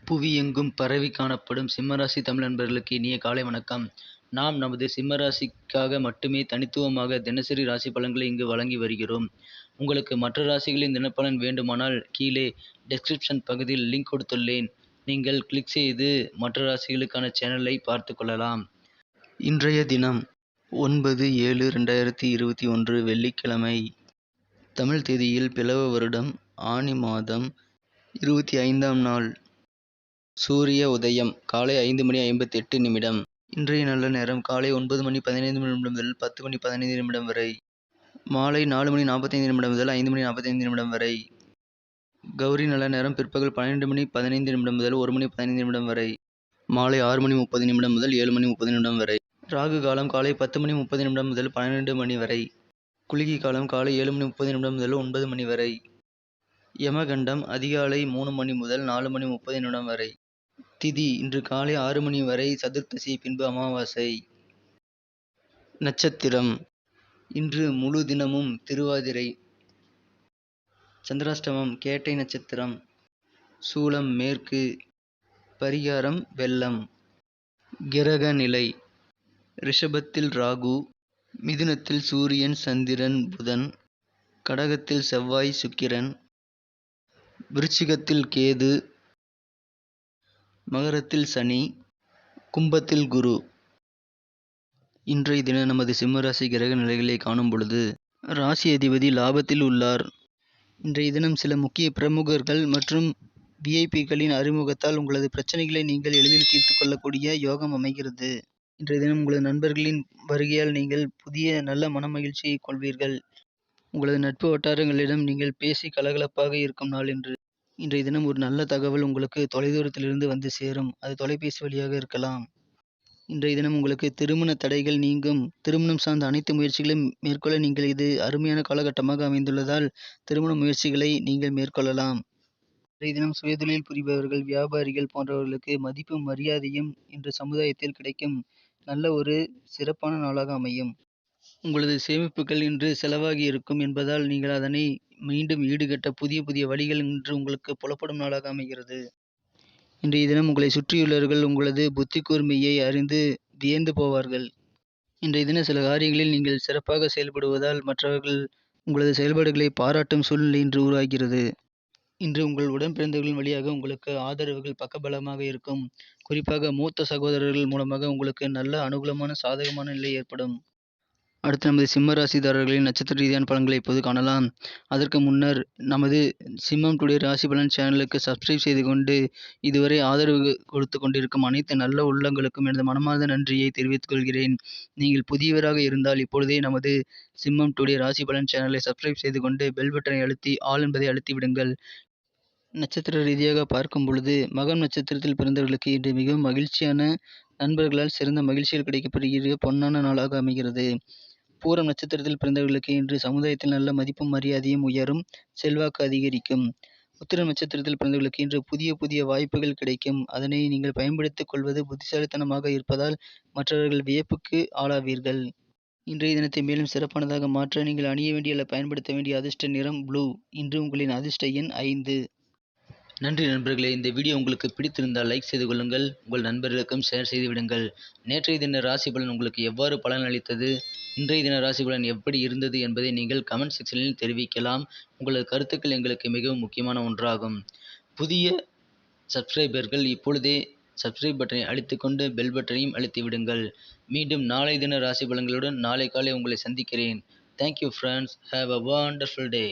புவியெங்கும் பரவி காணப்படும் சிம்மராசி தமிழ் நண்பர்களுக்கு இனிய காலை வணக்கம். நாம் நமது சிம்மராசிக்காக மட்டுமே தனித்துவமாக தினசரி ராசி பலன்களை இங்கு வழங்கி வருகிறோம். உங்களுக்கு மற்ற ராசிகளின் தினப்பலன் வேண்டுமானால் கீழே டெஸ்கிரிப்ஷன் பகுதியில் லிங்க் கொடுத்துள்ளேன். நீங்கள் கிளிக் செய்து மற்ற ராசிகளுக்கான சேனலை பார்த்து கொள்ளலாம். இன்றைய தினம் 9/7/2021 வெள்ளிக்கிழமை. தமிழ் தேதியில் பிளவ வருடம் ஆனி மாதம் 25ஆம் நாள். சூரிய உதயம் காலை 5:58. இன்றைய நல்ல நேரம் காலை 9:15 முதல் 10:15 வரை. மாலை 4:45 முதல் 5:45 வரை. கௌரி நல்ல நேரம் பிற்பகல் 12:15 முதல் 1:15 வரை. மாலை 6:30 முதல் 7:30 வரை. ராகு காலம் காலை 10:30 முதல் 12 வரை. குளிகை காலம் காலை 7:30 முதல் 9 வரை. யமகண்டம் அதிகாலை 3 முதல் 4:30 வரை. திதி இன்று காலை 6 வரை சதுர்த்தசி, பின்பு அமாவாசை. நட்சத்திரம் இன்று முழு தினமும் திருவாதிரை. சந்திராஷ்டமம் கேட்டை நட்சத்திரம். சூலம் மேற்கு. பரிகாரம் வெள்ளம். கிரக நிலை ரிஷபத்தில் ராகு, மிதுனத்தில் சூரியன் சந்திரன் புதன், கடகத்தில் செவ்வாய் சுக்கிரன், விருச்சிகத்தில் கேது, மகரத்தில் சனி, கும்பத்தில் குரு. இன்றைய தினம் நமது சிம்மராசி கிரக நிலைகளை காணும் பொழுது ராசி அதிபதி லாபத்தில் உள்ளார். இன்றைய தினம் சில முக்கிய பிரமுகர்கள் மற்றும் விஐபிகளின் அறிமுகத்தால் உங்களது பிரச்சனைகளை நீங்கள் எளிதில் தீர்த்து கொள்ளக்கூடிய யோகம் அமைகிறது. இன்றைய தினம் உங்களது நண்பர்களின் வருகையால் நீங்கள் புதிய நல்ல மனமகிழ்ச்சியை கொள்வீர்கள். உங்களது நட்பு வட்டாரங்களிடம் நீங்கள் பேசி கலகலப்பாக இருக்கும் நாள் என்று. இன்றைய தினம் ஒரு நல்ல தகவல் உங்களுக்கு தொலைதூரத்திலிருந்து வந்து சேரும். அது தொலைபேசி வழியாக இருக்கலாம். இன்றைய தினம் உங்களுக்கு திருமண தடைகள் நீங்கும். திருமணம் சார்ந்த அனைத்து முயற்சிகளையும் மேற்கொள்ள நீங்கள் இது அருமையான காலகட்டமாக அமைந்துள்ளதால் திருமண முயற்சிகளை நீங்கள் மேற்கொள்ளலாம். இன்றைய தினம் சுயதொழில் புரிபவர்கள், வியாபாரிகள் போன்றவர்களுக்கு மதிப்பும் மரியாதையும் இன்று சமுதாயத்தில் கிடைக்கும் நல்ல ஒரு சிறப்பான நாளாக அமையும். உங்களது சேமிப்புகள் இன்று செலவாகி இருக்கும் என்பதால் நீங்கள் அதனை மீண்டும் ஈடுகட்ட புதிய புதிய வழிகள் இன்று உங்களுக்கு புலப்படும் நாளாக அமைகிறது. இன்றைய தினம் உங்களை சுற்றியுள்ளவர்கள் உங்களது புத்தி கூர்மையை அறிந்து வியந்து போவார்கள். இன்றைய தினம் சில காரியங்களில் நீங்கள் சிறப்பாக செயல்படுவதால் மற்றவர்கள் உங்களது செயல்பாடுகளை பாராட்டும் சூழ்நிலை இன்று உருவாகிறது. இன்று உங்கள் உடன் பிறந்தவர்களின் வழியாக உங்களுக்கு ஆதரவுகள் பக்கபலமாக இருக்கும். குறிப்பாக மூத்த சகோதரர்கள் மூலமாக உங்களுக்கு நல்ல அனுகூலமான சாதகமான நிலை ஏற்படும். அடுத்து நமது சிம்ம ராசிதாரர்களின் நட்சத்திர ரீதியான பலன்களை இப்போது காணலாம். அதற்கு முன்னர் நமது சிம்மம் டுடே ராசி பலன் சேனலுக்கு சப்ஸ்கிரைப் செய்து கொண்டு இதுவரை ஆதரவு கொடுத்து கொண்டிருக்கும் அனைத்து நல்ல உள்ளங்களுக்கும் எனது மனமார்ந்த நன்றியை தெரிவித்துக் கொள்கிறேன். நீங்கள் புதியவராக இருந்தால் இப்பொழுதே நமது சிம்மம் டுடே ராசி பலன் சேனலை சப்ஸ்கிரைப் செய்து கொண்டு பெல் பட்டனை அழுத்தி ஆல் என்பதை அழுத்தி விடுங்கள். நட்சத்திர ரீதியாக பார்க்கும் பொழுது மகம் நட்சத்திரத்தில் பிறந்தவர்களுக்கு இன்று மிகவும் மகிழ்ச்சியான, நண்பர்களால் சிறந்த மகிழ்ச்சிகள் கிடைக்கப்படுகிற பொன்னான நாளாக அமைகிறது. பூரம் நட்சத்திரத்தில் பிறந்தவர்களுக்கு இன்று சமுதாயத்தில் நல்ல மதிப்பும் மரியாதையும் உயரும். செல்வாக்கு அதிகரிக்கும். உத்திரம் நட்சத்திரத்தில் பிறந்தவர்களுக்கு இன்று புதிய புதிய வாய்ப்புகள் கிடைக்கும். அதனை நீங்கள் பயன்படுத்திக் கொள்வது புத்திசாலித்தனமாக இருப்பதால் மற்றவர்கள் வியப்புக்கு ஆளாவீர்கள். இன்றைய தினத்தை மேலும் சிறப்பானதாக மாற்ற நீங்கள் அணிய வேண்டிய அல்ல பயன்படுத்த வேண்டிய அதிர்ஷ்ட நிறம் ப்ளூ. இன்று உங்களின் அதிர்ஷ்ட எண் 5. நன்றி நண்பர்களே. இந்த வீடியோ உங்களுக்கு பிடித்திருந்தால் லைக் செய்து கொள்ளுங்கள். உங்கள் நண்பர்களுக்கும் ஷேர் செய்து விடுங்கள். நேற்றைய தின ராசி பலன் உங்களுக்கு எவ்வாறு பலன் அளித்தது, இன்றைய தின ராசி பலன் எப்படி இருந்தது என்பதை நீங்கள் கமெண்ட் செக்ஷனில் தெரிவிக்கலாம். உங்களது கருத்துக்கள் எங்களுக்கு மிகவும் முக்கியமான ஒன்றாகும். புதிய சப்ஸ்கிரைபர்கள் இப்பொழுதே சப்ஸ்கிரைப் பட்டனை அழுத்திக்கொண்டு பெல் பட்டனையும் அழுத்தி விடுங்கள். மீண்டும் நாளை தின ராசி பலன்களுடன் நாளை காலை உங்களை சந்திக்கிறேன். Thank you friends. Have a wonderful day.